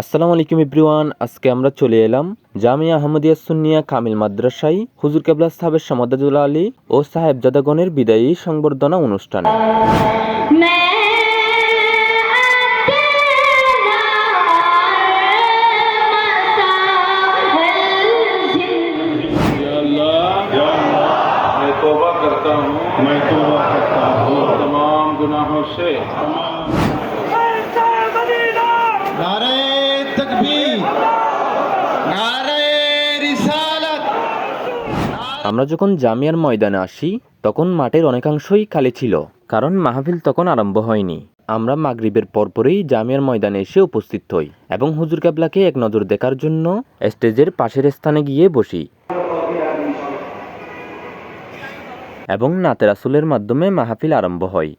আসসালামু আলাইকুম এভরিওয়ান। আজকে আমরা চলে এলাম জামিয়া আহমদিয়া সুন্নিয়া কামিল মাদ্রাসায় হুজুর কেবলা সাহেব সমাদাদুল আলী ও সাহেবজাদাগণের বিদায়ী সংবর্ধনা অনুষ্ঠানে। मैं तौबा करता हूँ तमाम गुनाहों से। नारे तकबीर, नारे रिसालत। আমরা যখন জামিয়ার ময়দানে আসি তখন মাঠের অনেকাংশই খালি ছিল, কারণ মাহফিল তখন আরম্ভ হয়নি। আমরা মাগরিবের পরপরই জামিয়ার ময়দানে এসে উপস্থিত হই এবং হুজুর কেবলাকে এক নজর দেখার জন্য স্টেজের পাশের স্থানে গিয়ে বসি এবং নাতে রাসূলের মাধ্যমে মাহফিল আরম্ভ হয়।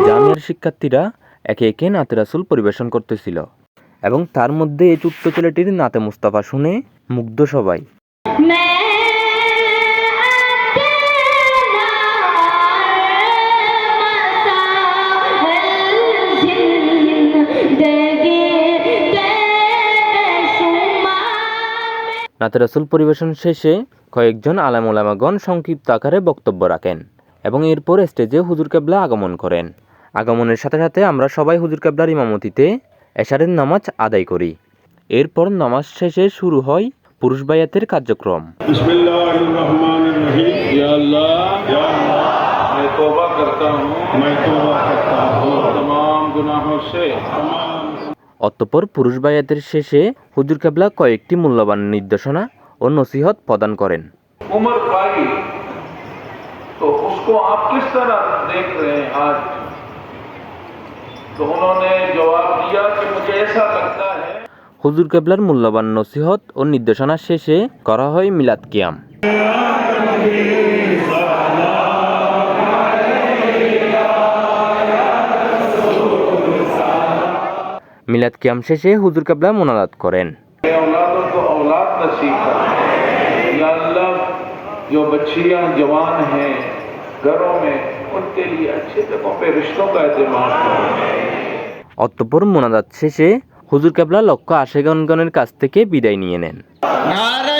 জামিয়ার শিক্ষার্থীরা একে একে নাতে রাসূল পরিবেশন করতেছিল এবং তার মধ্যে এই ছোট্ট ছেলেটির নাতে মুস্তাফা শুনে মুগ্ধ সবাই। নাতে রাসূল পরিবেশন শেষে কয়েকজন আলেম ওলামাগণ সংক্ষিপ্ত আকারে বক্তব্য রাখেন এবং এরপর স্টেজে হুজুর কেবলা আগমন করেন। আগমনের সাথে সাথে আমরা সবাই হুজুর কেবলার ইমামতিতে এশারের নামাজ আদায় করি। এরপর নামাজ শেষে শুরু হয় পুরুষ বায়াতের কার্যক্রম। बिस्मिल्लाहिर्रहमानिर्रहीम। या अल्लाह मैं तौबा करता हूँ तमाम गुनाहों से। অতঃপর পুরুষ বায়াতের শেষে হুজুর কেবলা কয়েকটি মূল্যবান নির্দেশনা ও নসিহত প্রদান করেন। उम्र पाई तो उसको आप किस तरह देख रहे हैं आज? तो उन्होंने जवाब दिया कि मुझे ऐसा लगता है। হুজুর কেবলার মূল্যবান নসিহত ও নির্দেশনা শেষে করা হয় মিলাদ কিয়াম। মিলাদ কিয়াম শেষে হুজুর কেবলা মোনাজাত করেন। औलादों को औलाद नसीब कर। या अल्लाह जो बच्चियां जवान हैं घरों में उनके लिए अच्छे जगहों पे रिश्तों का इंतजाम करो। অতঃপর মোনাজাত শেষে হুজুর কেবলা লক্ষ্য আশেগণগণের কাছ থেকে বিদায় নিয়ে নেন। नारे